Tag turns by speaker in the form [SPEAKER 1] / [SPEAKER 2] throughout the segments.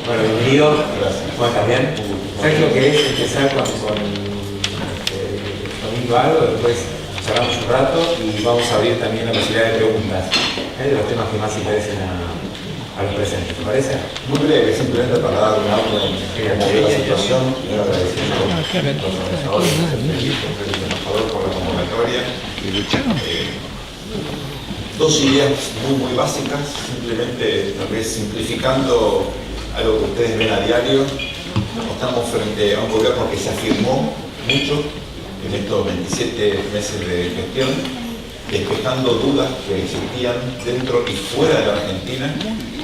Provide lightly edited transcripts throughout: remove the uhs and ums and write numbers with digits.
[SPEAKER 1] Bueno, bienvenido. ¿Cómo estás? ¿Bien? ¿Sabes lo que es empezar con Domingo algo? Después cerramos un rato y vamos a abrir también la posibilidad de preguntas de los temas que más interesen a los presentes. ¿Te parece?
[SPEAKER 2] Muy breve, simplemente para dar un auto de la situación. Quiero agradecer a los organizadores del embajador por la convocatoria. Dos ideas muy básicas, simplemente tal vez simplificando algo que ustedes ven a diario. Estamos frente a un gobierno que se afirmó mucho en estos 27 meses de gestión, despejando dudas que existían dentro y fuera de la Argentina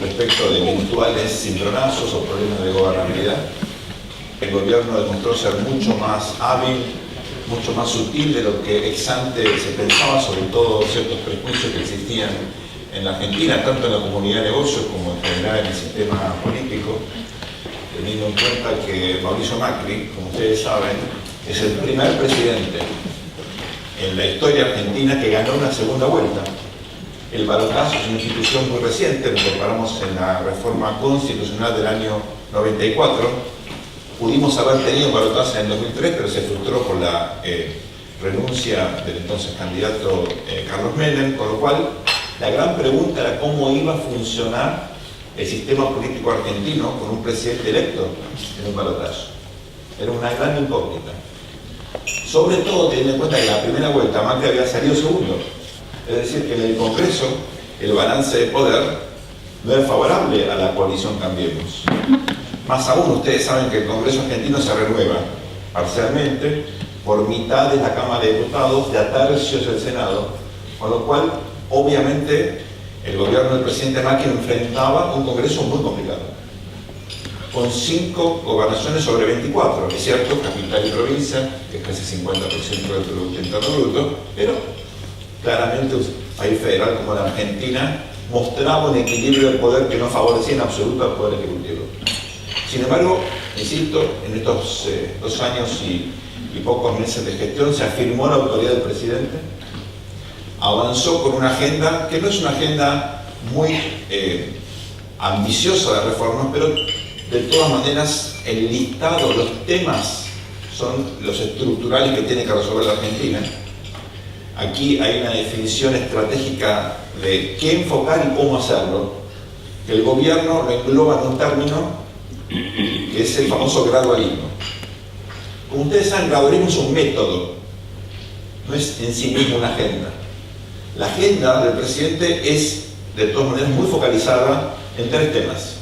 [SPEAKER 2] respecto de eventuales cimbronazos o problemas de gobernabilidad. El gobierno demostró ser mucho más hábil, mucho más sutil de lo que ex ante se pensaba, sobre todo ciertos prejuicios que existían en la Argentina, tanto en la comunidad de negocios como en general en el sistema político, teniendo en cuenta que Mauricio Macri, como ustedes saben, es el primer presidente en la historia argentina que ganó una segunda vuelta. El balotaje es una institución muy reciente, nos comparamos en la reforma constitucional del año 94. Pudimos haber tenido un balotaje en el 2003, pero se frustró por la renuncia del entonces candidato Carlos Menem, con lo cual la gran pregunta era cómo iba a funcionar el sistema político argentino con un presidente electo en un balotaje. Era una gran incógnita. Sobre todo teniendo en cuenta que la primera vuelta Macri había salido segundo. Es decir, que en el Congreso el balance de poder no era favorable a la coalición Cambiemos. Más aún, ustedes saben que el Congreso argentino se renueva parcialmente por mitad de la Cámara de Diputados, de a tercios del Senado, con lo cual, obviamente, el gobierno del presidente Macri enfrentaba un Congreso muy complicado, con 5 gobernaciones sobre 24, es cierto, capital y provincia, que es casi 50% del Producto Interno Bruto, pero claramente un país federal como la Argentina mostraba un equilibrio de poder que no favorecía en absoluto al Poder Ejecutivo. Sin embargo, insisto, en estos 2 años y pocos meses de gestión se afirmó la autoridad del presidente, avanzó con una agenda que no es una agenda muy ambiciosa de reformas, pero de todas maneras el listado, los temas son los estructurales que tiene que resolver la Argentina. Aquí hay una definición estratégica de qué enfocar y cómo hacerlo, que el gobierno lo engloba en un término que es el famoso gradualismo. Como ustedes saben, el gradualismo es un método, no es en sí mismo una agenda. La agenda del presidente es, de todas maneras, muy focalizada en 3 temas.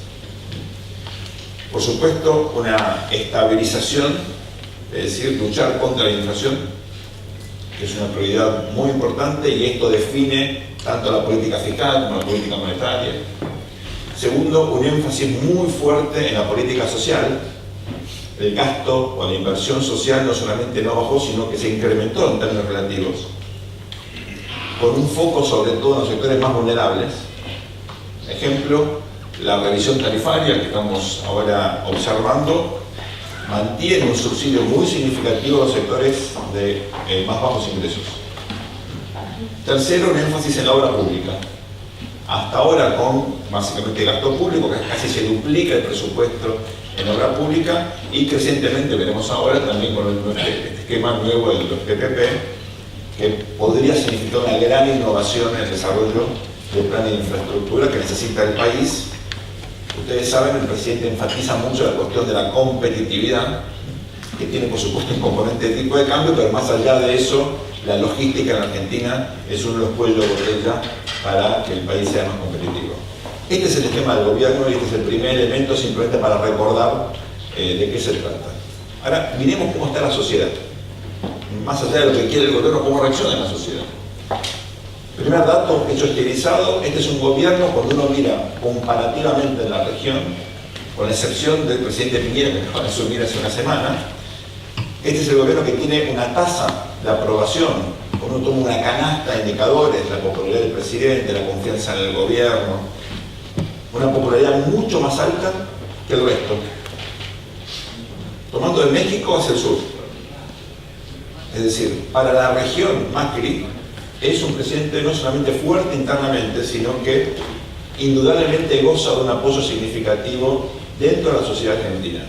[SPEAKER 2] Por supuesto, una estabilización, es decir, luchar contra la inflación, que es una prioridad muy importante y esto define tanto la política fiscal como la política monetaria. Segundo, un énfasis muy fuerte en la política social. El gasto o la inversión social no solamente no bajó, sino que se incrementó en términos relativos, con un foco sobre todo en los sectores más vulnerables. Ejemplo, la revisión tarifaria que estamos ahora observando mantiene un subsidio muy significativo a los sectores de más bajos ingresos. Tercero, un énfasis en la obra pública. Hasta ahora con básicamente gasto público, que casi se duplica el presupuesto en obra pública, y crecientemente veremos ahora también con este esquema nuevo de los PPP, que podría significar una gran innovación en el desarrollo del plan de infraestructura que necesita el país. Ustedes saben, el presidente enfatiza mucho la cuestión de la competitividad, que tiene por supuesto un componente de tipo de cambio, pero más allá de eso, la logística en Argentina es uno de los cuellos de botella para que el país sea más competitivo. Este es el esquema del gobierno y este es el primer elemento simplemente para recordar de qué se trata. Ahora, miremos cómo está la sociedad. Más allá de lo que quiere el gobierno, cómo reacciona la sociedad. Primer dato, hecho estilizado, este es un gobierno, cuando uno mira comparativamente en la región, con la excepción del presidente Piñera, que acaba de asumir hace una semana, este es el gobierno que tiene una tasa de aprobación, cuando uno toma una canasta de indicadores, la popularidad del presidente, la confianza en el gobierno, una popularidad mucho más alta que el resto. Tomando de México hacia el sur. Es decir, para la región Macri, es un presidente no solamente fuerte internamente, sino que indudablemente goza de un apoyo significativo dentro de la sociedad argentina.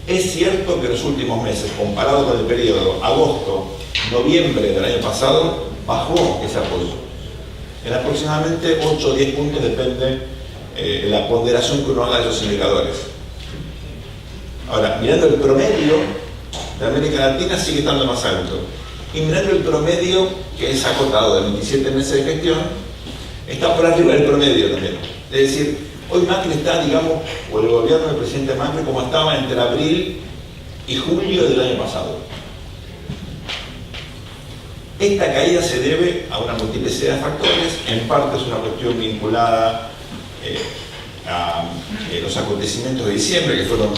[SPEAKER 2] Es cierto que en los últimos meses, comparado con el periodo agosto-noviembre del año pasado, bajó ese apoyo. En aproximadamente 8 o 10 puntos depende la ponderación que uno haga de esos indicadores. Ahora, mirando el promedio de América Latina, sigue estando más alto. Y mirando el promedio, que es acotado de 27 meses de gestión, está por arriba del promedio también. Es decir, hoy Macri está, digamos, o el gobierno del presidente Macri, como estaba entre abril y julio del año pasado. Esta caída se debe a una multiplicidad de factores, en parte es una cuestión vinculada a los acontecimientos de diciembre, que fueron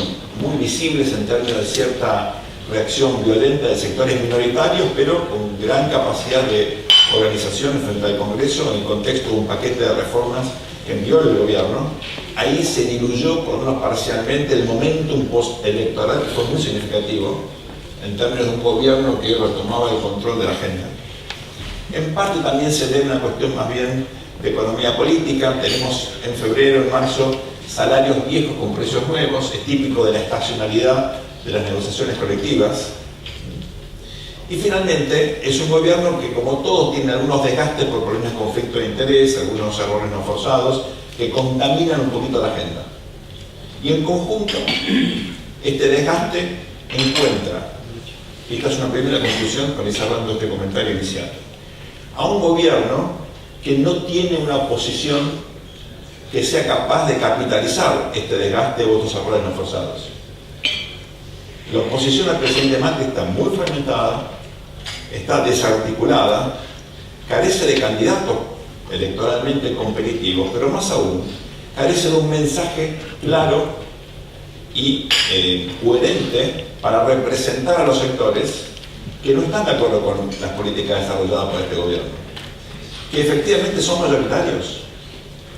[SPEAKER 2] muy visibles en términos de cierta reacción violenta de sectores minoritarios, pero con gran capacidad de organización frente al Congreso en el contexto de un paquete de reformas que envió el gobierno. Ahí se diluyó por lo menos parcialmente el momentum postelectoral, que fue muy significativo en términos de un gobierno que retomaba el control de la agenda. En parte también se debe a una cuestión más bien de economía política. Tenemos en febrero, en marzo, salarios viejos con precios nuevos, es típico de la estacionalidad de las negociaciones colectivas. Y finalmente, es un gobierno que, como todos, tiene algunos desgastes por problemas de conflicto de interés, algunos errores no forzados, que contaminan un poquito la agenda. Y en conjunto, este desgaste encuentra, y esta es una primera conclusión para ir cerrando este comentario inicial, a un gobierno que no tiene una oposición que sea capaz de capitalizar este desgaste u otros errores no forzados. La oposición al presidente Macri está muy fragmentada, está desarticulada, carece de candidatos electoralmente competitivos, pero más aún, carece de un mensaje claro y coherente para representar a los sectores que no están de acuerdo con las políticas desarrolladas por este gobierno, que efectivamente son mayoritarios.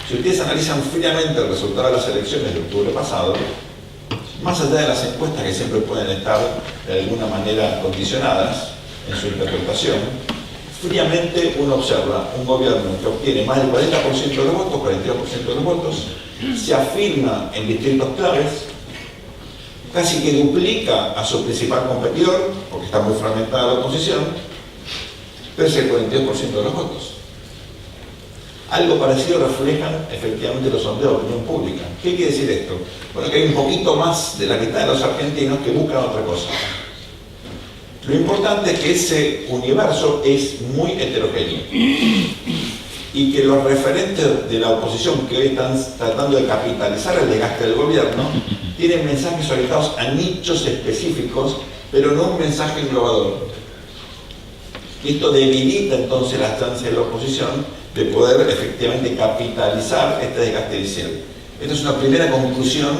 [SPEAKER 2] Si ustedes analizan fríamente el resultado de las elecciones de octubre pasado, más allá de las encuestas que siempre pueden estar de alguna manera condicionadas en su interpretación, fríamente uno observa un gobierno que obtiene más del 40% de los votos, 42% de los votos, se afirma en distritos claves, casi que duplica a su principal competidor, porque está muy fragmentada la oposición, pero es el 42% de los votos. Algo parecido reflejan efectivamente los sondeos de opinión pública. ¿Qué quiere decir esto? Bueno, que hay un poquito más de la mitad de los argentinos que buscan otra cosa. Lo importante es que ese universo es muy heterogéneo y que los referentes de la oposición que hoy están tratando de capitalizar el desgaste del gobierno tienen mensajes orientados a nichos específicos, pero no un mensaje englobador. Y esto debilita entonces las chances de la oposición de poder efectivamente capitalizar este desgaste inicial. Esta es una primera conclusión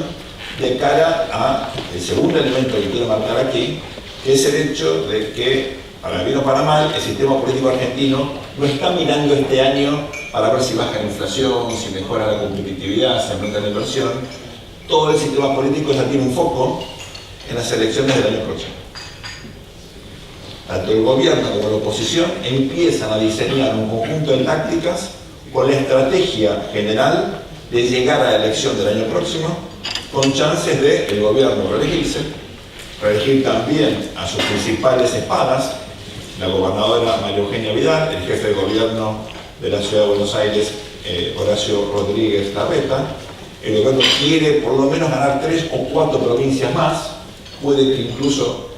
[SPEAKER 2] de cara al segundo elemento que quiero marcar aquí, que es el hecho de que, para bien o para mal, el sistema político argentino no está mirando este año para ver si baja la inflación, si mejora la competitividad, si aumenta la inversión. Todo el sistema político ya tiene un foco en las elecciones del año próximo. Tanto el gobierno como la oposición empiezan a diseñar un conjunto de tácticas con la estrategia general de llegar a la elección del año próximo con chances de el gobierno reelegirse, reelegir también a sus principales espadas, la gobernadora María Eugenia Vidal, el jefe de gobierno de la Ciudad de Buenos Aires, Horacio Rodríguez Larreta. El gobierno quiere por lo menos ganar 3 o 4 provincias más, puede que incluso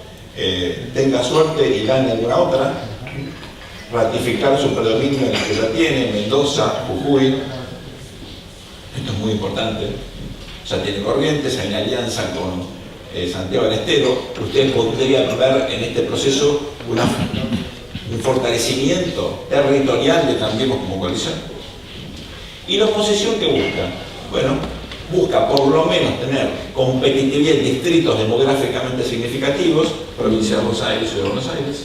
[SPEAKER 2] tenga suerte y gane alguna otra, ratificar su predominio en el que ya tiene, Mendoza, Jujuy. Esto es muy importante. Ya tiene Corrientes, hay una alianza con Santiago del Estero. Ustedes podrían ver en este proceso un fortalecimiento territorial de Cambiemos como coalición. ¿Y la oposición qué busca? Bueno, busca por lo menos tener competitividad en distritos demográficamente significativos, provincia de Buenos Aires, Ciudad de Buenos Aires,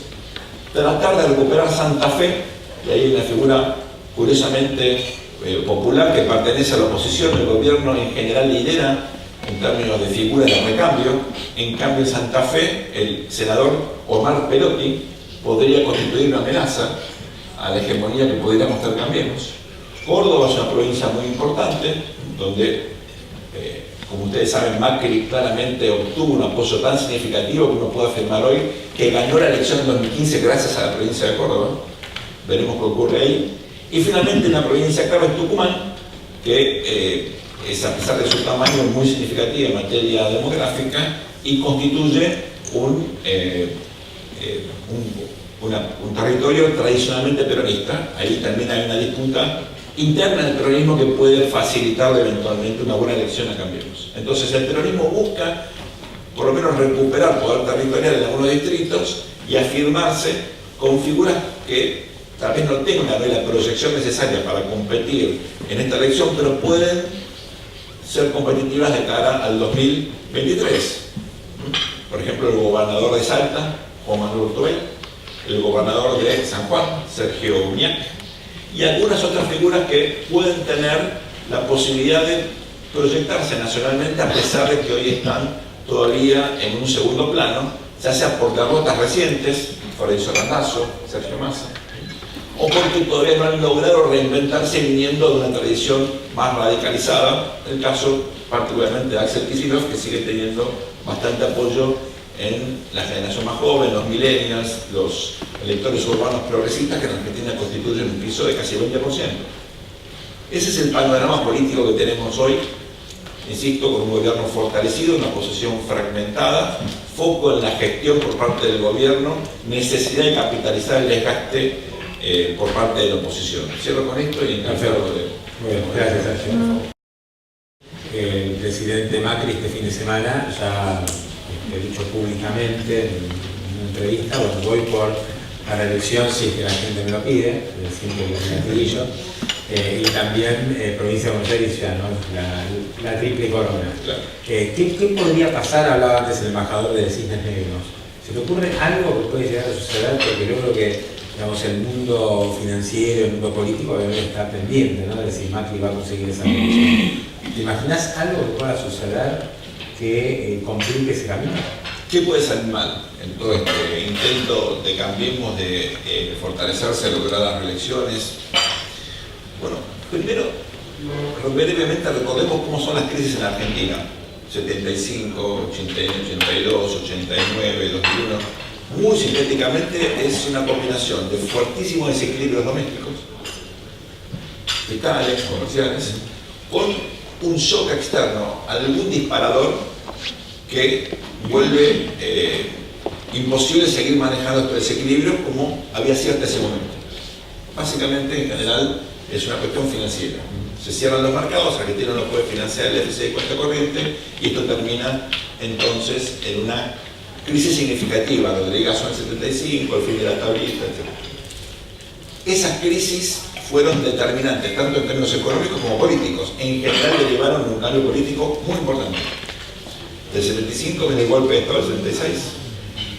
[SPEAKER 2] tratar de recuperar Santa Fe, y hay una figura curiosamente popular que pertenece a la oposición, el gobierno en general lidera en términos de figuras de recambio. En cambio en Santa Fe el senador Omar Perotti podría constituir una amenaza a la hegemonía que pudiéramos tener Cambiemos. Córdoba es una provincia muy importante, donde, como ustedes saben, Macri claramente obtuvo un apoyo tan significativo que uno puede afirmar hoy que ganó la elección en 2015 gracias a la provincia de Córdoba. Veremos qué ocurre ahí. Y finalmente una provincia clave es Tucumán, que es, a pesar de su tamaño, muy significativa en materia demográfica y constituye un territorio tradicionalmente peronista. Ahí también hay una disputa interna del peronismo que puede facilitar eventualmente una buena elección a Cambiemos. Entonces el peronismo busca por lo menos recuperar poder territorial en algunos distritos y afirmarse con figuras que tal vez no tengan la proyección necesaria para competir en esta elección, pero pueden ser competitivas de cara al 2023. Por ejemplo, el gobernador de Salta, Juan Manuel Urtubey, el gobernador de San Juan, Sergio Uñac, y algunas otras figuras que pueden tener la posibilidad de proyectarse nacionalmente a pesar de que hoy están todavía en un segundo plano, ya sea por derrotas recientes, Florencio Randazzo, Sergio Massa, o porque todavía no han logrado reinventarse viniendo de una tradición más radicalizada, el caso particularmente de Axel Kicillof, que sigue teniendo bastante apoyo en la generación más joven, los millennials, los electores urbanos progresistas, que en Argentina constituyen un piso de casi 20%. Ese es el panorama político que tenemos hoy, insisto, con un gobierno fortalecido, una oposición fragmentada, foco en la gestión por parte del gobierno, necesidad de capitalizar el desgaste por parte de la oposición. Cierro con esto y encantado de...
[SPEAKER 1] Bueno, gracias, Sergio. El presidente Macri este fin de semana ya he dicho públicamente en una entrevista, bueno, voy por la reelección si es que la gente me lo pide, siempre que me lo y también provincia de Buenos Aires y Ciudad, ¿no? la triple corona.
[SPEAKER 2] Claro.
[SPEAKER 1] ¿Qué podría pasar? Hablaba antes el embajador de Cisnes Negros. ¿Se te ocurre algo que puede llegar a suceder? Porque yo creo que, digamos, el mundo financiero, el mundo político debe estar pendiente, ¿no? De si Macri va a conseguir esa reelección. ¿Te imaginas algo que pueda suceder que complique ese camino?
[SPEAKER 2] ¿Qué puede salir mal en todo este intento de Cambiemos de fortalecerse, lograr las reelecciones? Bueno, primero, brevemente recordemos cómo son las crisis en Argentina. 75, 81, 82, 89, 2001. Muy sintéticamente es una combinación de fuertísimos desequilibrios domésticos, fiscales, comerciales, con un shock externo, algún disparador que vuelve imposible seguir manejando estos desequilibrios como había sido hasta ese momento. Básicamente, en general, es una cuestión financiera. Se cierran los mercados, Argentina no puede financiar el déficit de cuenta corriente y esto termina entonces en una crisis significativa. Rodríguez son el 75, el fin de la tablita, etc. Esas crisis fueron determinantes, tanto en términos económicos como políticos. En general derivaron en un cambio político muy importante. Del 75 viene el golpe de Estado del 76,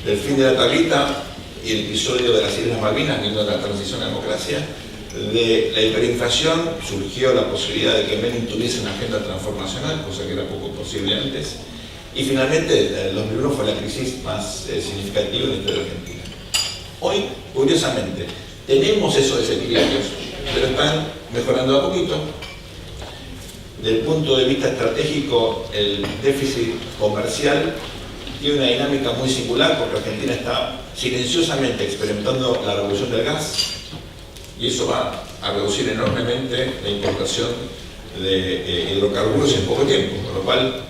[SPEAKER 2] del fin de la tablita y el episodio de las Islas Malvinas, viendo la transición a la democracia. De la hiperinflación surgió la posibilidad de que Menem tuviese una agenda transformacional, cosa que era poco posible antes. Y finalmente, el 2001 fue la crisis más significativa en la historia argentina. Hoy, curiosamente, tenemos esos desequilibrios, pero están mejorando a poquito. Desde el punto de vista estratégico, el déficit comercial tiene una dinámica muy singular porque Argentina está silenciosamente experimentando la revolución del gas y eso va a reducir enormemente la importación de hidrocarburos en poco tiempo, con lo cual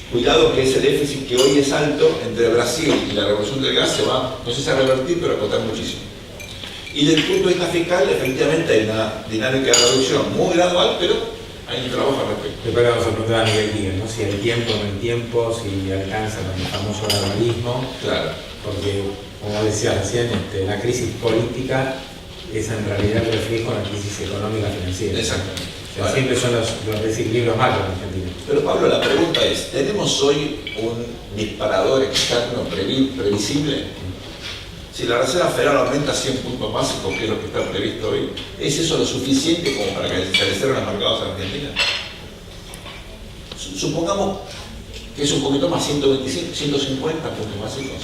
[SPEAKER 2] cuidado que ese déficit que hoy es alto entre Brasil y la revolución del gas se va, no sé si a revertir, pero a acotar muchísimo. Y desde el punto de vista fiscal, efectivamente hay una dinámica de reducción muy gradual, pero hay un trabajo al respecto.
[SPEAKER 1] Después le vamos a preguntar a Miguel Díaz, ¿no? Si el tiempo, no el tiempo, si alcanza con el famoso gradualismo.
[SPEAKER 2] Claro.
[SPEAKER 1] Porque, como decía recién, la crisis política es en realidad el reflejo de la crisis económica financiera.
[SPEAKER 2] Exactamente.
[SPEAKER 1] O sea, siempre son los desequilibrios macro en Argentina.
[SPEAKER 2] Pero Pablo, la pregunta es, ¿tenemos hoy un disparador externo previsible? Si la Reserva Federal aumenta 100 puntos básicos, que es lo que está previsto hoy, ¿es eso lo suficiente como para que se crecieran los mercados en Argentina? Supongamos que es un poquito más, 125, 150 puntos básicos.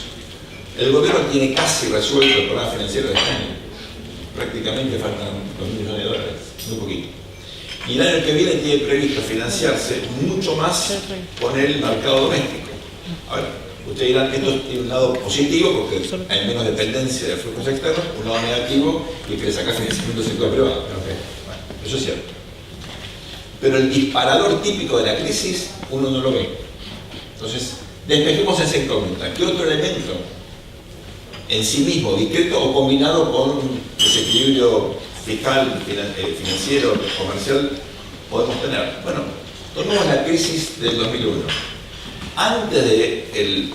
[SPEAKER 2] El gobierno tiene casi resuelto el problema financiero de este año. prácticamente faltan 2.000 millones de dólares, muy poquito. Y el año que viene tiene previsto financiarse mucho más con el mercado doméstico. Ahora, ustedes dirán que esto tiene un lado positivo porque hay menos dependencia de flujos externos, un lado negativo y que le saca financiamiento al sector privado. Okay. Bueno, eso es cierto. Pero el disparador típico de la crisis uno no lo ve. Entonces, despejemos esa incógnita. ¿Qué otro elemento en sí mismo, discreto o combinado con desequilibrio fiscal, financiero, comercial, podemos tener? Bueno, tomemos la crisis del 2001. Antes del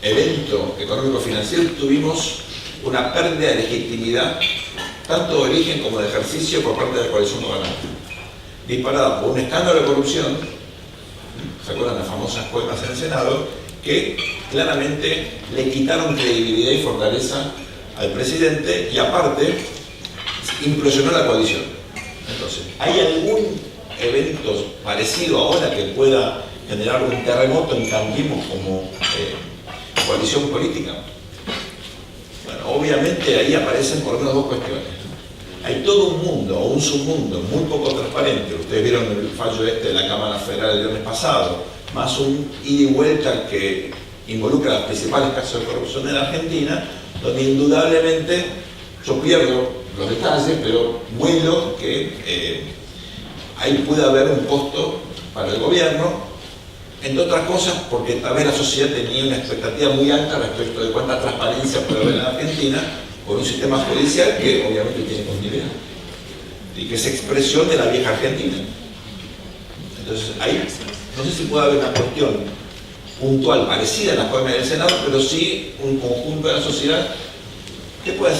[SPEAKER 2] evento económico-financiero tuvimos una pérdida de legitimidad, tanto de origen como de ejercicio, por parte de la coalición gobernante, disparada por un escándalo de corrupción. ¿Se acuerdan las famosas coimas en el Senado? Que claramente le quitaron credibilidad y fortaleza al presidente y aparte implosionó la coalición. Entonces, ¿hay algún evento parecido ahora que pueda generar un terremoto en Cambiemos como coalición política? Bueno, obviamente ahí aparecen por lo menos dos cuestiones. Hay todo un mundo o un submundo muy poco transparente. Ustedes vieron el fallo de la Cámara Federal el viernes pasado, más un ida y vuelta que involucra los principales casos de corrupción en la Argentina, donde indudablemente yo pierdo los detalles, pero vuelo que ahí puede haber un costo para el gobierno, entre otras cosas porque tal vez la sociedad tenía una expectativa muy alta respecto de cuánta transparencia puede haber en la Argentina por un sistema judicial que obviamente tiene continuidad y que es expresión de la vieja Argentina. Entonces ahí no sé si puede haber una cuestión puntual parecida a las coimas del Senado, pero sí un conjunto de la sociedad que pueda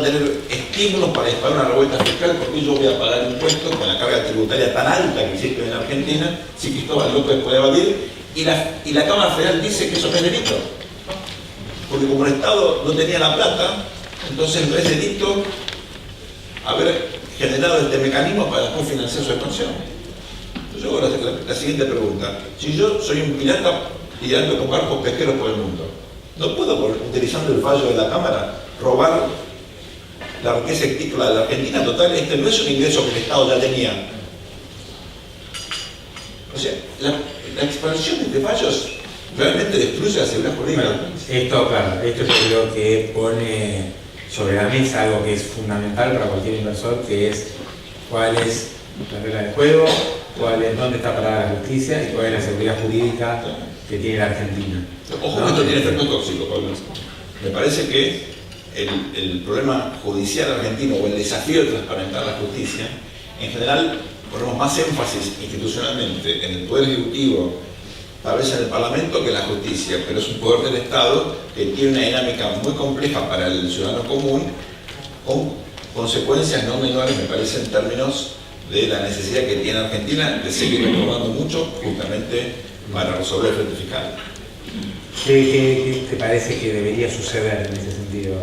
[SPEAKER 2] tener estímulos para disparar una revuelta fiscal, porque yo voy a pagar impuestos con la carga tributaria tan alta que existe en Argentina, si Cristóbal López puede evadir, y la Cámara Federal dice que eso no es delito. Porque como el Estado no tenía la plata, entonces no es delito haber generado este mecanismo para después financiar su expansión. Yo hago la siguiente pregunta. Si yo soy un pirata tirando con barcos pesqueros por el mundo, ¿no puedo, utilizando el fallo de la Cámara, robar la riqueza agrícola de la Argentina? Total, este no es un ingreso que el Estado ya tenía. O sea, la expansión de este fallos realmente destruye la seguridad jurídica.
[SPEAKER 1] Bueno, esto yo creo que pone sobre la mesa algo que es fundamental para cualquier inversor, que es cuál es la regla del juego, dónde está parada la justicia y cuál es la seguridad jurídica que tiene la Argentina.
[SPEAKER 2] Ojo, ¿no? Esto tiene efecto tóxico, Pablo. Me parece que el problema judicial argentino o el desafío de transparentar la justicia, en general ponemos más énfasis institucionalmente en el Poder Ejecutivo, tal vez en el Parlamento, que en la justicia, pero es un poder del Estado que tiene una dinámica muy compleja para el ciudadano común, con consecuencias no menores, me parece, en términos de la necesidad que tiene Argentina de seguir recaudando mucho justamente para resolver el frente fiscal.
[SPEAKER 1] ¿Qué te parece que debería suceder en ese sentido?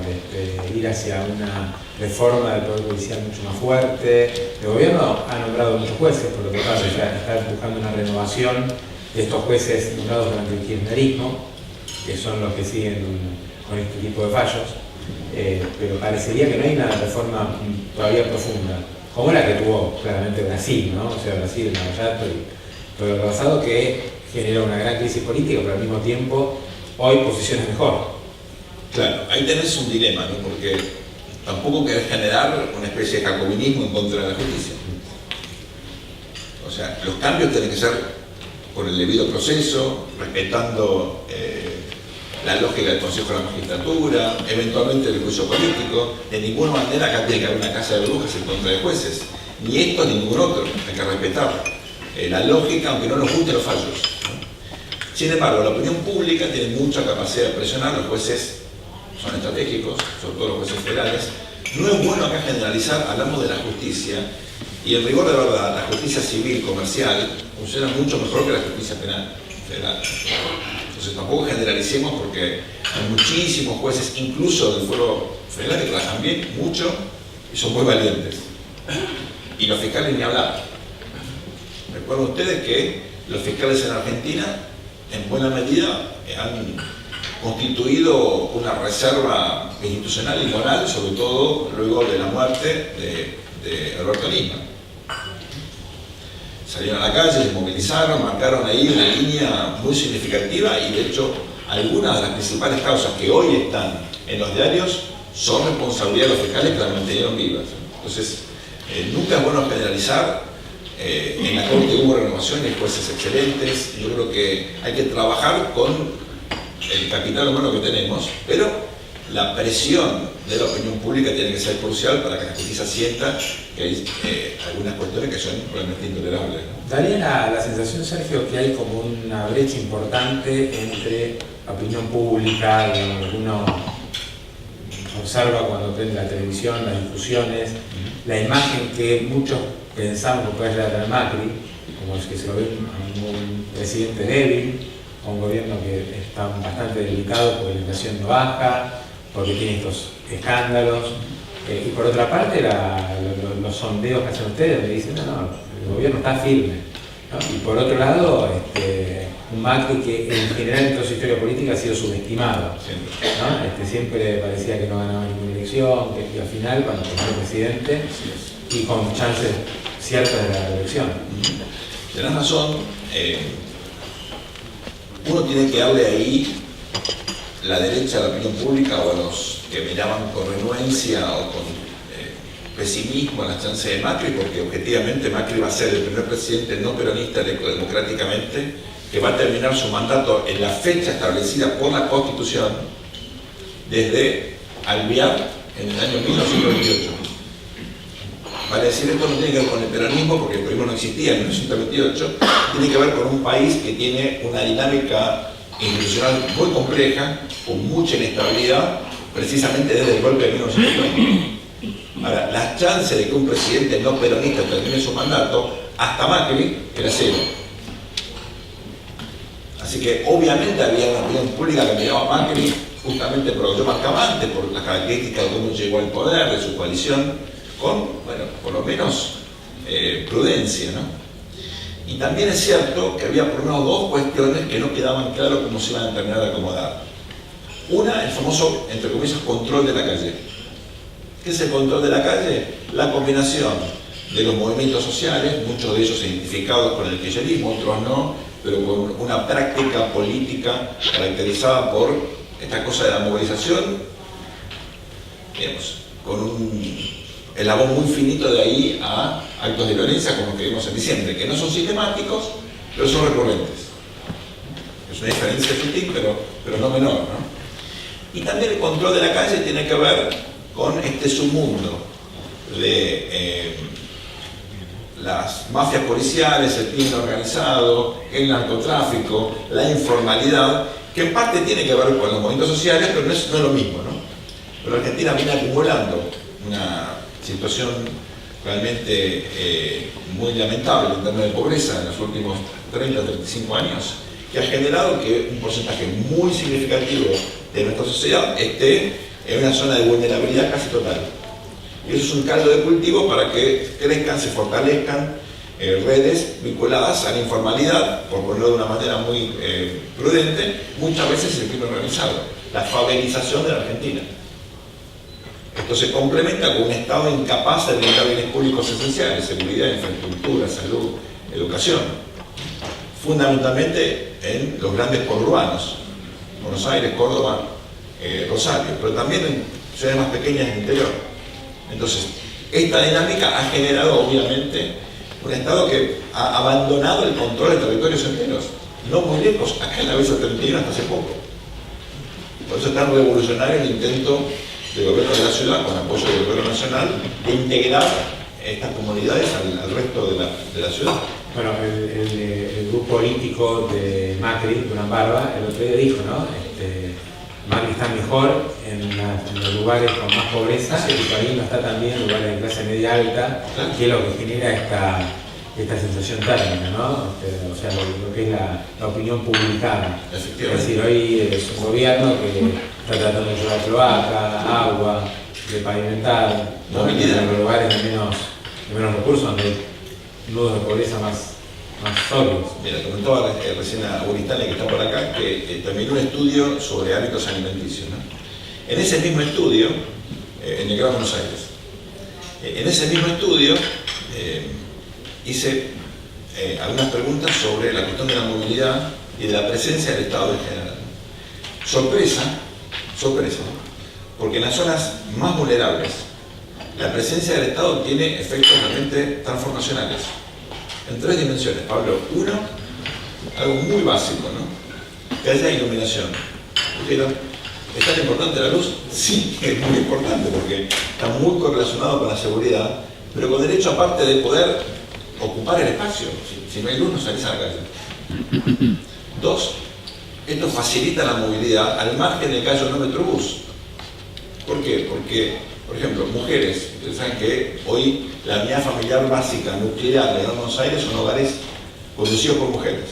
[SPEAKER 1] Ir hacia una reforma del Poder Judicial mucho más fuerte. El gobierno ha nombrado muchos jueces, por lo que pasa, está buscando una renovación de estos jueces nombrados durante el kirchnerismo, que son los que siguen con este tipo de fallos, pero parecería que no hay una reforma todavía profunda, como la que tuvo claramente Brasil, ¿no? O sea, Brasil, Lavallato y todo lo pasado, que genera una gran crisis política, pero al mismo tiempo hoy posiciones mejor.
[SPEAKER 2] Claro, ahí tenés un dilema, ¿no? Porque tampoco querés generar una especie de jacobinismo en contra de la justicia. O sea, los cambios tienen que ser por el debido proceso, respetando la lógica del Consejo de la Magistratura, eventualmente el juicio político. De ninguna manera acá tiene que haber una casa de brujas en contra de jueces, ni esto ni ningún otro, hay que respetar la lógica, aunque no nos gusten los fallos, ¿no? Sin embargo, la opinión pública tiene mucha capacidad de presionar, los jueces son estratégicos, sobre todo los jueces federales. No es bueno acá generalizar, hablamos de la justicia, y en rigor de verdad, la justicia civil, comercial, funciona mucho mejor que la justicia penal federal. Entonces tampoco generalicemos, porque hay muchísimos jueces, incluso del fuero federal, que trabajan bien, mucho, y son muy valientes. Y los fiscales ni hablar. Recuerden ustedes que los fiscales en Argentina, en buena medida, han constituido una reserva institucional y moral, sobre todo luego de la muerte de Alberto Lima. Salieron a la calle, se movilizaron, marcaron ahí una línea muy significativa y de hecho algunas de las principales causas que hoy están en los diarios son responsabilidad de los fiscales que las mantuvieron vivas. Entonces, nunca es bueno generalizar. En la Corte hubo renovaciones, jueces excelentes. Yo creo que hay que trabajar con el capital humano que tenemos, pero la presión de la opinión pública tiene que ser crucial para que la justicia sienta que hay algunas cuestiones que son realmente intolerables, ¿no?
[SPEAKER 1] Daría la sensación, Sergio, que hay como una brecha importante entre la opinión pública, lo que uno observa cuando prende la televisión, las discusiones, la imagen que muchos pensamos que puede llegar a Macri, como es que se lo ve a un presidente débil, a un gobierno que está bastante delicado porque la inflación no baja, porque tiene estos escándalos, y por otra parte los sondeos que hacen ustedes me dicen, no, el gobierno está firme, ¿no? Y por otro lado, un Macri que en general en toda su historia política ha sido subestimado, ¿no? Siempre parecía que no ganaba ninguna elección, y al final cuando fue presidente y con chances ciertas de la reelección.
[SPEAKER 2] Tenés razón, uno tiene que darle ahí la derecha a la opinión pública o a los que miraban con renuencia o con pesimismo a las chances de Macri, porque objetivamente Macri va a ser el primer presidente no peronista electo democráticamente que va a terminar su mandato en la fecha establecida por la Constitución desde Alvear en el año 1928. Vale decir, esto no tiene que ver con el peronismo, porque el peronismo no existía en 1928, tiene que ver con un país que tiene una dinámica institucional muy compleja, con mucha inestabilidad, precisamente desde el golpe de 1930. Ahora, las chances de que un presidente no peronista termine su mandato, hasta Macri, era cero. Así que obviamente había una opinión pública que miraba a Macri justamente por lo que yo marcaba antes, por las características de cómo llegó al poder, de su coalición, con, bueno, por lo menos prudencia, ¿no? Y también es cierto que había por lo menos dos cuestiones que no quedaban claras cómo se iban a terminar de acomodar. Una, el famoso, entre comillas, control de la calle. ¿Qué es el control de la calle? La combinación de los movimientos sociales, muchos de ellos identificados con el kirchnerismo, otros no, pero con una práctica política caracterizada por esta cosa de la movilización, digamos, con un eslabón muy finito de ahí a actos de violencia como los que vimos en diciembre, que no son sistemáticos, pero son recurrentes. Es una diferencia sutil, pero no menor, ¿no? Y también el control de la calle tiene que ver con este submundo de las mafias policiales, el crimen organizado, el narcotráfico, la informalidad, que en parte tiene que ver con los movimientos sociales, pero no es lo mismo, ¿no? Pero Argentina viene acumulando una situación realmente muy lamentable en términos de pobreza en los últimos 30 o 35 años, que ha generado que un porcentaje muy significativo de nuestra sociedad esté en una zona de vulnerabilidad casi total. Y eso es un caldo de cultivo para que crezcan, se fortalezcan redes vinculadas a la informalidad, por ponerlo de una manera muy prudente, muchas veces el crimen organizado, la favelización de la Argentina. Esto se complementa con un Estado incapaz de brindar bienes públicos esenciales, seguridad, infraestructura, salud, educación, fundamentalmente en los grandes conurbanos, Buenos Aires, Córdoba, Rosario, pero también en ciudades más pequeñas del interior. Entonces, esta dinámica ha generado obviamente un Estado que ha abandonado el control de territorios enteros, no muy lejos, acá en la Bella 31 hasta hace poco. Por eso es tan revolucionario el intento del gobierno de la ciudad, con apoyo del gobierno nacional, de integrar estas comunidades al resto de la ciudad.
[SPEAKER 1] Bueno, el grupo político de Macri, Durán Barba, el otro día dijo, ¿no? Macri está mejor en los lugares con más pobreza y País no está también en lugares de clase media alta, que es lo que genera esta sensación térmica, ¿no? O sea, lo que es la opinión publicada. Es decir, hoy es un gobierno que está tratando de llevar cloaca, agua, de pavimentar, ¿no? En los lugares de menos recursos, donde hay nudos de pobreza más más sólidos.
[SPEAKER 2] Mira, comentaba recién a Buristani, que está por acá, que terminó un estudio sobre hábitos alimenticios, ¿no? En ese mismo estudio, en el Gran Buenos Aires, en ese mismo estudio hice algunas preguntas sobre la cuestión de la movilidad y de la presencia del Estado en general. Sorpresa, porque en las zonas más vulnerables la presencia del Estado tiene efectos realmente transformacionales en 3 dimensiones, Pablo. Uno, algo muy básico, ¿no? Que haya iluminación. ¿Es tan importante la luz? Sí, es muy importante porque está muy correlacionado con la seguridad, pero con derecho aparte de poder ocupar el espacio. Si no hay luz, no salís a la calle. 2, esto facilita la movilidad al margen del que haya un metrobús. ¿Por qué? Porque, por ejemplo, mujeres, ustedes saben que hoy la unidad familiar básica, nuclear de Buenos Aires son hogares conducidos por mujeres.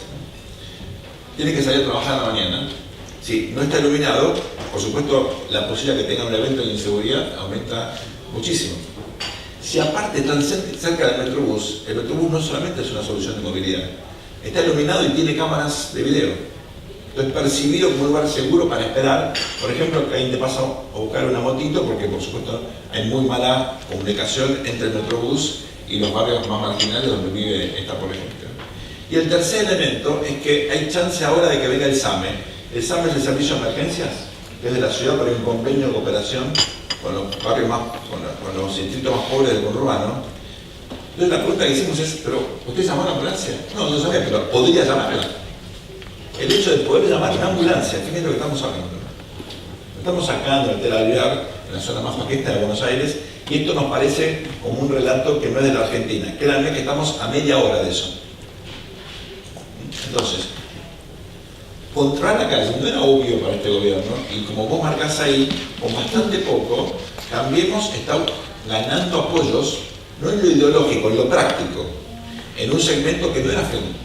[SPEAKER 2] Tienen que salir a trabajar en la mañana. Si no está iluminado, por supuesto, la posibilidad de que tengan un evento de inseguridad aumenta muchísimo. Si aparte están cerca del metrobús, el metrobús no solamente es una solución de movilidad, está iluminado y tiene cámaras de video. Entonces, percibido como un lugar seguro para esperar, por ejemplo, que alguien te pasa a buscar una motito, porque por supuesto hay muy mala comunicación entre el metrobús y los barrios más marginales donde vive esta población. Y el tercer elemento es que hay chance ahora de que venga el SAME. El SAME es el Servicio de Emergencias, que es de la ciudad, pero hay un convenio de cooperación con los barrios más, con los distritos más pobres del conurbano. Entonces la pregunta que hicimos es, ¿pero usted llamó a la ambulancia? No, no sabía, pero podría llamarla. El hecho de poder llamar a una ambulancia, fíjense lo que estamos hablando. Estamos sacando el Tel Alvear, en la zona más maquista de Buenos Aires, y esto nos parece como un relato que no es de la Argentina. Créanme que estamos a media hora de eso. Entonces, controlar la calle no era obvio para este gobierno, y como vos marcás ahí, con bastante poco, Cambiemos está ganando apoyos, no en lo ideológico, en lo práctico, en un segmento que no era feliz.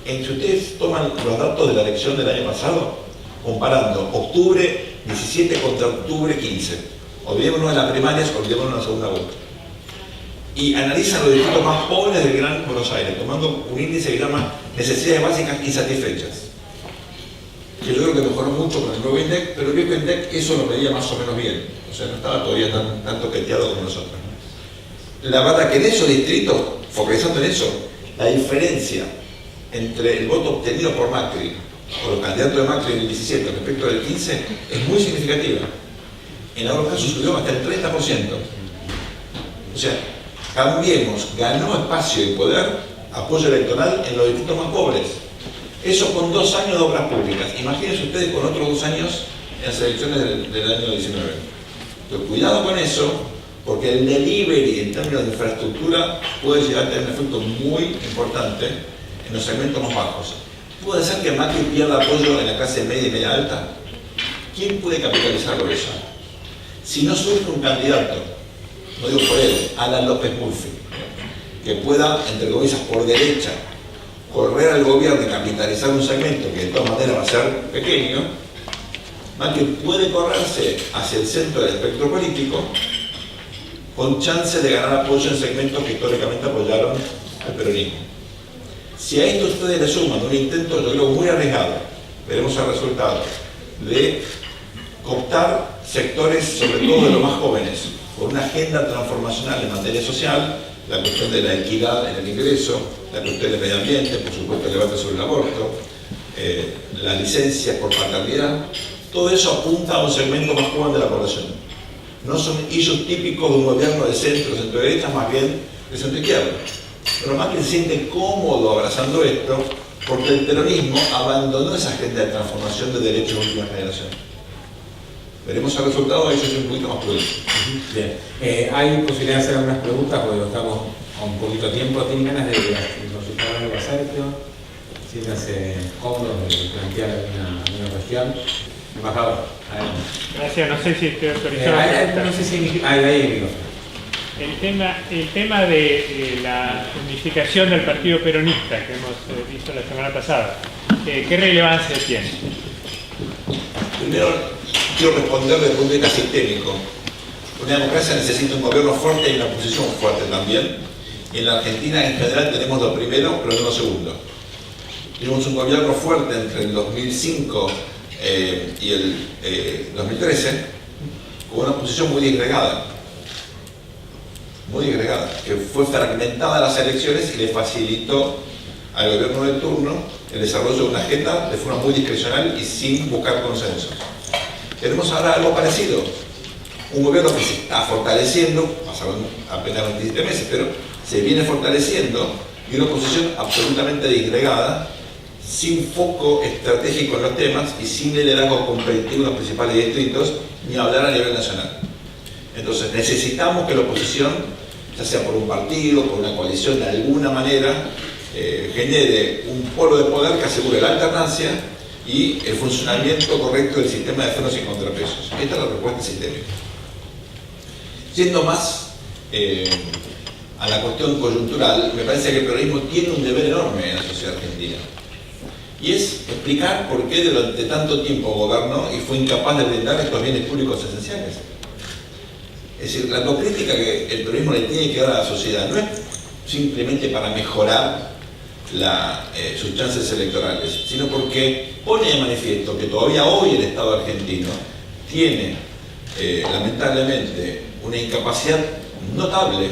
[SPEAKER 2] Si ustedes toman los datos de la elección del año pasado, comparando octubre 17 contra octubre 15, olvidémonos de las primarias, olvidémonos de la segunda vuelta, y analizan los distritos más pobres del Gran Buenos Aires, tomando un índice que se llama necesidades básicas insatisfechas, que yo creo que mejoró mucho con el nuevo INDEC, pero el viejo INDEC eso lo medía más o menos bien, o sea, no estaba todavía tan toqueteado como nosotros. La verdad que en esos distritos, focalizando en eso, la diferencia entre el voto obtenido por Macri o los candidatos de Macri en el 17 respecto del 15 es muy significativa. En algunos casos subió hasta el 30%. O sea, Cambiemos ganó espacio y poder, apoyo electoral en los distritos más pobres. Eso con 2 años de obras públicas. Imagínense ustedes con otros 2 años en las elecciones del año 19. Entonces, cuidado con eso, porque el delivery en términos de infraestructura puede llegar a tener un efecto muy importante en los segmentos más bajos. ¿Puede ser que Macri pierda apoyo en la clase media y media alta? ¿Quién puede capitalizarlo eso? Si no surge un candidato, no digo por él, Alan López Murphy, que pueda, entre comillas, por derecha, correr al gobierno y capitalizar un segmento que de todas maneras va a ser pequeño, Macri puede correrse hacia el centro del espectro político con chance de ganar apoyo en segmentos que históricamente apoyaron al peronismo. Si a esto ustedes le suman un intento, yo creo, muy arriesgado, veremos el resultado, de cooptar sectores, sobre todo de los más jóvenes, por una agenda transformacional en materia social, la cuestión de la equidad en el ingreso, la cuestión del medio ambiente, por supuesto el debate sobre el aborto, la licencia por paternidad, todo eso apunta a un segmento más joven de la población. No son issues típicos de un gobierno de centro-derecha, más bien de centro-izquierda. Pero Macri se siente cómodo abrazando esto porque el peronismo abandonó esa agenda de transformación de derechos de última generación. Veremos el resultado, ahí se hace un poquito más prudente.
[SPEAKER 1] Bien. ¿Hay posibilidad de hacer algunas preguntas? Porque estamos con un poquito de tiempo. ¿Tienen ganas de consultar algo a Sergio? Siéntanse cómodos de plantear alguna cuestión. Embajador, adelante.
[SPEAKER 3] Gracias, no sé si estoy autorizado.
[SPEAKER 1] No sé si ahí el micrófono.
[SPEAKER 3] El tema de la unificación del partido peronista que hemos visto la semana pasada, ¿qué relevancia tiene?
[SPEAKER 2] Primero, quiero responder desde el punto de vista sistémico. Una democracia necesita un gobierno fuerte y una oposición fuerte también. y en la Argentina en general tenemos lo primero, pero no lo segundo. Tuvimos un gobierno fuerte entre el 2005 y el 2013, con una posición muy disgregada, que fue fragmentada las elecciones y le facilitó al gobierno de turno el desarrollo de una agenda de forma muy discrecional y sin buscar consensos. Tenemos ahora algo parecido, un gobierno que se está fortaleciendo, pasaron apenas 27 meses, pero se viene fortaleciendo, y una oposición absolutamente disgregada, sin foco estratégico en los temas y sin liderazgo competitivo en los principales distritos, ni hablar a nivel nacional. Entonces necesitamos que la oposición, ya sea por un partido, por una coalición, de alguna manera, genere un polo de poder que asegure la alternancia y el funcionamiento correcto del sistema de frenos y contrapesos. Esta es la respuesta sistémica. Siendo más a la cuestión coyuntural, me parece que el peronismo tiene un deber enorme en la sociedad argentina. Y es explicar por qué durante tanto tiempo gobernó y fue incapaz de brindar estos bienes públicos esenciales. Es decir, la autocrítica que el peronismo le tiene que dar a la sociedad no es simplemente para mejorar sus chances electorales, sino porque pone de manifiesto que todavía hoy el Estado argentino tiene, lamentablemente, una incapacidad notable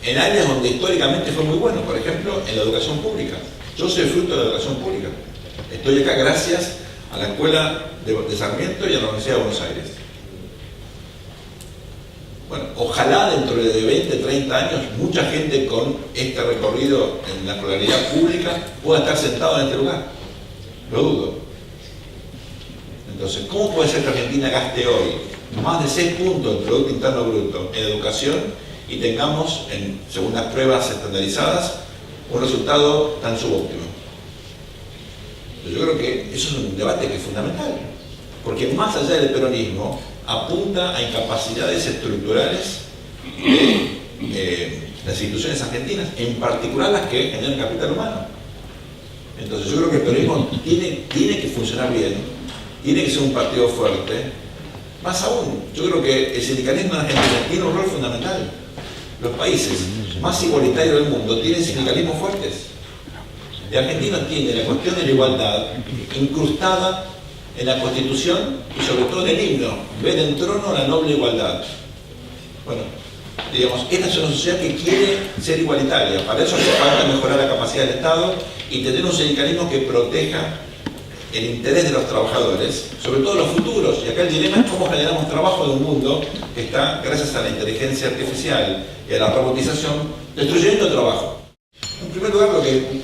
[SPEAKER 2] en áreas donde históricamente fue muy bueno, por ejemplo, en la educación pública. Yo soy fruto de la educación pública. Estoy acá gracias a la Escuela de Sarmiento y a la Universidad de Buenos Aires. Bueno, ojalá dentro de 20, 30 años mucha gente con este recorrido en la escolaridad pública pueda estar sentado en este lugar. Lo dudo. Entonces, ¿cómo puede ser que Argentina gaste hoy más de 6 puntos del Producto Interno Bruto en educación y tengamos, según las pruebas estandarizadas, un resultado tan subóptimo? Yo creo que eso es un debate que es fundamental, porque más allá del peronismo, apunta a incapacidades estructurales de las instituciones argentinas, en particular las que generan capital humano. Entonces yo creo que el peronismo tiene que funcionar bien, tiene que ser un partido fuerte. Más aún, yo creo que el sindicalismo en Argentina tiene un rol fundamental. Los países más igualitarios del mundo tienen sindicalismos fuertes. Y Argentina tiene la cuestión de la igualdad incrustada en la Constitución y sobre todo en el himno: ved en trono la noble igualdad. Bueno, digamos, esta es una sociedad que quiere ser igualitaria. Para eso hace falta mejorar la capacidad del Estado y tener un sindicalismo que proteja el interés de los trabajadores, sobre todo los futuros. Y acá el dilema es cómo generamos trabajo en un mundo que está, gracias a la inteligencia artificial y a la robotización, destruyendo el trabajo. En primer lugar, lo que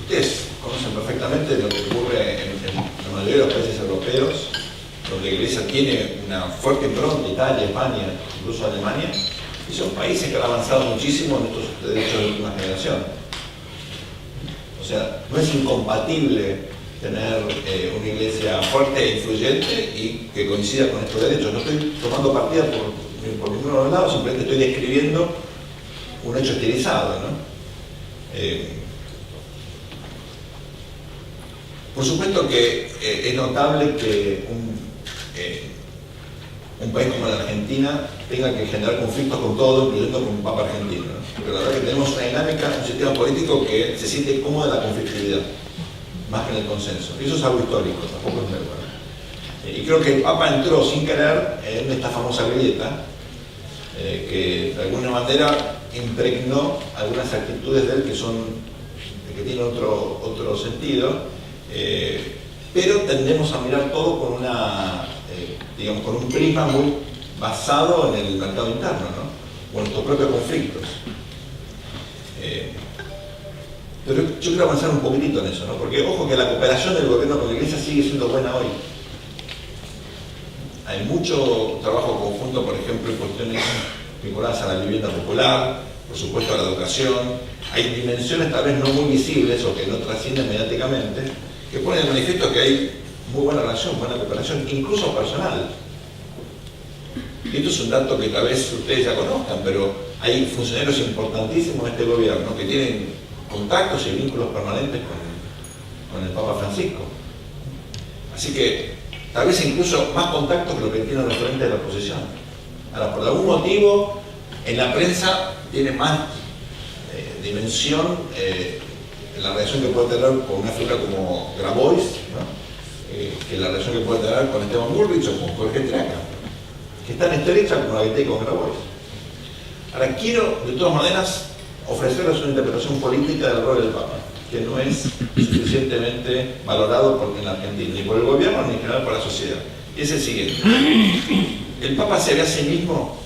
[SPEAKER 2] ustedes conocen perfectamente, lo que ocurre en la mayoría de los países europeos, donde la Iglesia tiene una fuerte impronta, Italia, España, incluso Alemania, y son países que han avanzado muchísimo en estos derechos de última generación. O sea, no es incompatible tener una Iglesia fuerte e influyente y que coincida con estos derechos. No estoy tomando partida por ninguno de los lados, simplemente estoy describiendo un hecho estilizado, ¿no? Por supuesto que es notable que un país como la Argentina tenga que generar conflictos con todo, incluyendo con un Papa argentino, ¿no? Pero la verdad que tenemos una dinámica, un sistema político que se siente cómodo en la conflictividad, más que en el consenso. Y eso es algo histórico, tampoco es nuevo, ¿no? Y creo que el Papa entró sin querer en esta famosa grieta, que de alguna manera impregnó algunas actitudes de él que tienen otro sentido. Pero tendemos a mirar todo con con un prisma muy basado en el mercado interno, ¿no? O en nuestros propios conflictos. Pero yo quiero avanzar un poquitito en eso, ¿no? Porque ojo que la cooperación del gobierno con la Iglesia sigue siendo buena hoy. Hay mucho trabajo conjunto, por ejemplo, en cuestiones vinculadas a la vivienda popular, por supuesto a la educación. Hay dimensiones tal vez no muy visibles o que no trascienden mediáticamente, que pone de manifiesto que hay muy buena relación, buena cooperación, incluso personal. Y esto es un dato que tal vez ustedes ya conozcan, pero hay funcionarios importantísimos en este gobierno que tienen contactos y vínculos permanentes con el Papa Francisco. Así que tal vez incluso más contactos que lo que tienen los referentes de la oposición. Ahora, por algún motivo, en la prensa tiene más dimensión la relación que puede tener con una figura como Grabois, ¿no? Que la relación que puede tener con Esteban Bullrich o con Jorge Traca, que es tan estrecha como la que tiene con Grabois. Ahora, quiero, de todas maneras, ofrecerles una interpretación política del rol del Papa, que no es suficientemente valorado en la Argentina, ni por el gobierno ni en general por la sociedad. Y es el siguiente. El Papa se ve a sí mismo,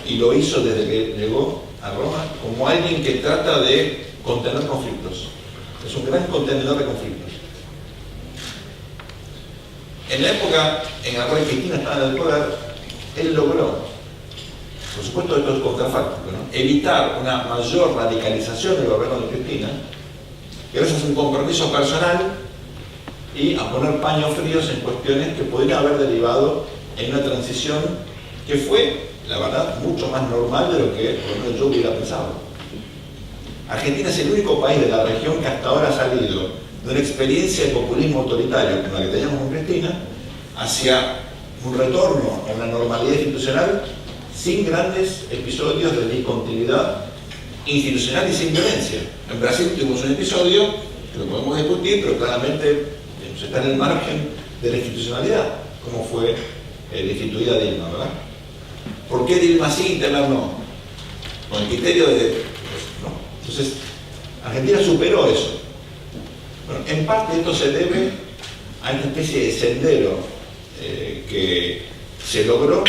[SPEAKER 2] y lo hizo desde que llegó a Roma, como alguien que trata de contener conflictos. Es un gran contenedor de conflictos. En la época en la cual Cristina estaba en el poder, él logró, por supuesto esto es contrafáctico, ¿no?, evitar una mayor radicalización del gobierno de Cristina, gracias a un compromiso personal y a poner paños fríos en cuestiones que podrían haber derivado en una transición que fue, la verdad, mucho más normal de lo que por lo menos yo hubiera pensado. Argentina es el único país de la región que hasta ahora ha salido de una experiencia de populismo autoritario como la que teníamos con Cristina hacia un retorno a una normalidad institucional sin grandes episodios de discontinuidad institucional y sin violencia. En Brasil tuvimos un episodio que lo podemos discutir, pero claramente está en el margen de la institucionalidad, como fue destituida Dilma, ¿verdad? ¿Por qué Dilma sí y Temer no? Con el criterio de... no. Entonces, Argentina superó eso. Bueno, en parte esto se debe a esta especie de sendero que se logró,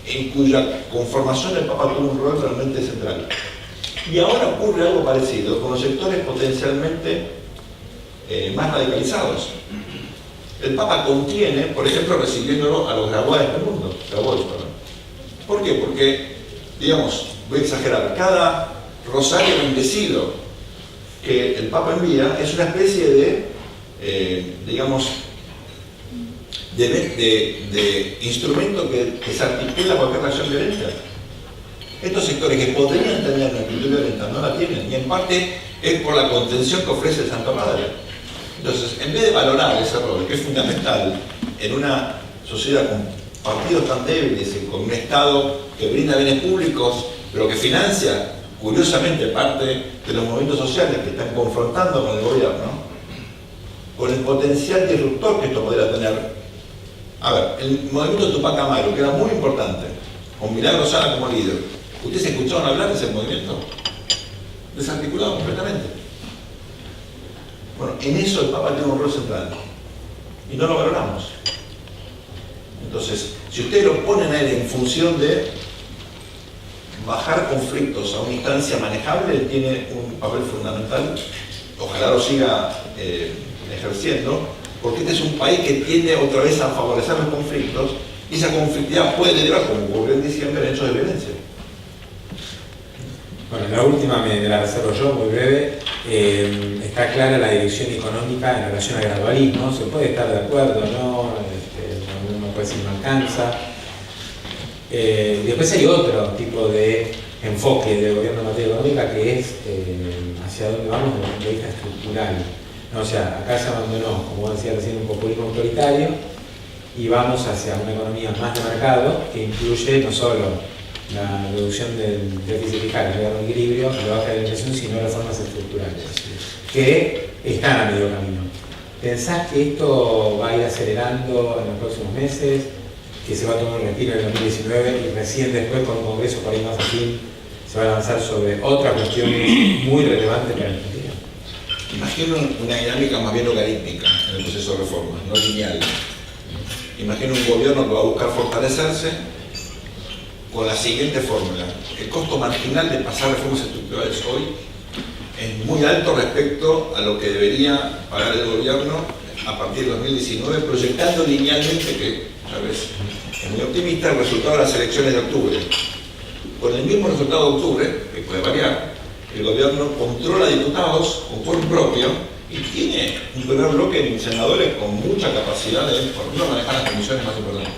[SPEAKER 2] en cuya conformación el Papa tuvo un rol realmente central. Y ahora ocurre algo parecido con los sectores potencialmente más radicalizados. El Papa contiene, por ejemplo, recibiéndolo a los Grabois del mundo. ¿Por qué? Porque, digamos, voy a exagerar, cada rosario bendecido que el Papa envía es una especie de, digamos, de instrumento que desarticula cualquier reacción violenta. Estos sectores que podrían tener una actitud violenta no la tienen, y en parte es por la contención que ofrece el Santo Padre. Entonces, en vez de valorar ese rol, que es fundamental en una sociedad con partidos tan débiles y con un Estado que brinda bienes públicos, pero que financia, curiosamente, parte de los movimientos sociales que están confrontando con el gobierno, con el potencial disruptor que esto podría tener. A ver, el movimiento Tupac Amaru, que era muy importante, con Milagro Sala como líder, ¿ustedes escucharon hablar de ese movimiento? Desarticulado completamente. Bueno, en eso el Papa tiene un rol central y no lo valoramos. Entonces, si ustedes lo ponen a él en función de bajar conflictos a una instancia manejable, él tiene un papel fundamental, ojalá lo siga ejerciendo, porque este es un país que tiende otra vez a favorecer los conflictos, y esa conflictividad puede derivar, como ocurrió en diciembre, en hechos de violencia.
[SPEAKER 1] Bueno, la última me la reservo yo, muy breve. Está clara la dirección económica en relación al gradualismo. Se puede estar de acuerdo, ¿no? Uno puede decir no alcanza. Después hay otro tipo de enfoque del gobierno en materia económica, que es hacia dónde vamos desde el punto de vista estructural, ¿no? O sea, acá se abandonó, como decía recién, un populismo autoritario y vamos hacia una economía más de mercado que incluye no solo la reducción del déficit fiscal, llegar a un equilibrio, la baja de la inflación, sino reformas estructurales que están a medio camino. ¿Pensás que esto va a ir acelerando en los próximos meses, que se va a tomar un respiro en el 2019 y recién después con un congreso por ahí más afín se va a avanzar sobre otras cuestiones muy relevantes para Argentina?
[SPEAKER 2] Imagino una dinámica más bien logarítmica en el proceso de reforma, no lineal. Imagino un gobierno que va a buscar fortalecerse con la siguiente fórmula. El costo marginal de pasar reformas estructurales hoy es muy alto respecto a lo que debería pagar el gobierno a partir de 2019, proyectando linealmente, que tal vez es muy optimista, el resultado de las elecciones de octubre. Con el mismo resultado de octubre, que puede variar, el gobierno controla diputados con quórum propio y tiene un primer bloque de senadores con mucha capacidad de, por ejemplo, manejar las comisiones más importantes.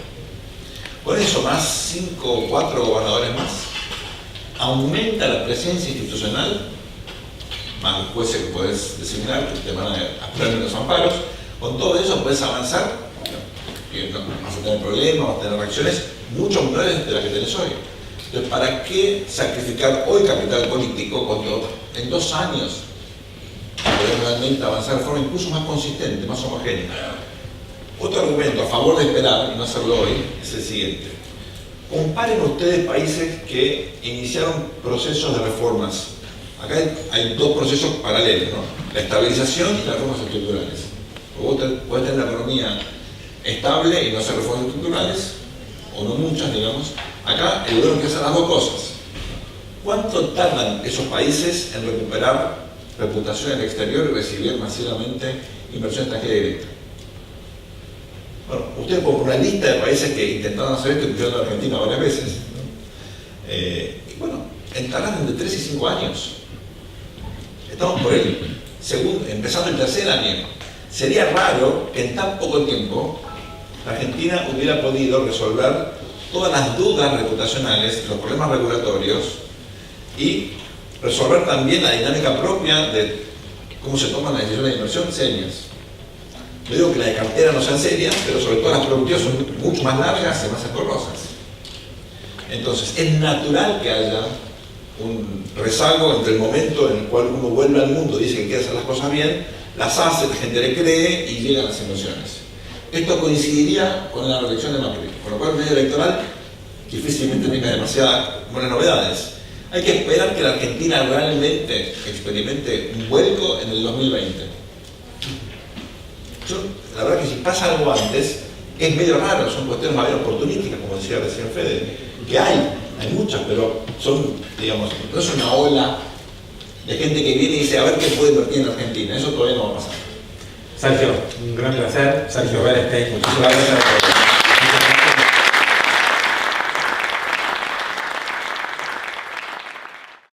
[SPEAKER 2] Con eso, más 5 o 4 gobernadores más, aumenta la presencia institucional, más los jueces que puedes designar, que te van a apurar los amparos. Con todo eso puedes avanzar, y no vas a tener problemas, vas a tener reacciones mucho menores de las que tenés hoy. Entonces, ¿para qué sacrificar hoy capital político cuando en 2 años podemos realmente avanzar de forma incluso más consistente, más homogénea? Otro argumento a favor de esperar y no hacerlo hoy es el siguiente. Comparen ustedes países que iniciaron procesos de reformas. Acá hay 2 procesos paralelos, ¿no? La estabilización y las reformas estructurales. Vos podés tener la economía estable y no hacer reformas estructurales, o no muchas, digamos. Acá el gobierno quiere hacer las 2 cosas. ¿Cuánto tardan esos países en recuperar reputación en el exterior y recibir masivamente inversión extranjera directa? Bueno, ustedes ponen una lista de países que intentaron hacer esto, incluyendo a Argentina varias veces, ¿no? Y bueno, tardan entre 3 y 5 años. Estamos por empezando el 3er año. Sería raro que en tan poco tiempo la Argentina hubiera podido resolver todas las dudas reputacionales, los problemas regulatorios y resolver también la dinámica propia de cómo se toman las decisiones de inversión serias. No digo que las de cartera no sean serias, pero sobre todo las productivas son mucho más largas y más escorrosas. Entonces, es natural que haya un rezago entre el momento en el cual uno vuelve al mundo y dice que quiere hacer las cosas bien, las hace, la gente le cree y llegan las inversiones. Esto coincidiría con la reelección de Macri, con lo cual el medio electoral difícilmente tenga demasiadas buenas novedades. Hay que esperar que la Argentina realmente experimente un vuelco en el 2020. La verdad que si pasa algo antes, es medio raro, son cuestiones más bien oportunísticas, como decía recién Fede, que hay muchas, pero son, digamos, no es una ola de gente que viene y dice a ver qué puede invertir en Argentina, eso todavía no va a pasar.
[SPEAKER 1] Sergio, un gran placer. Sergio Bernstein, muchísimas gracias.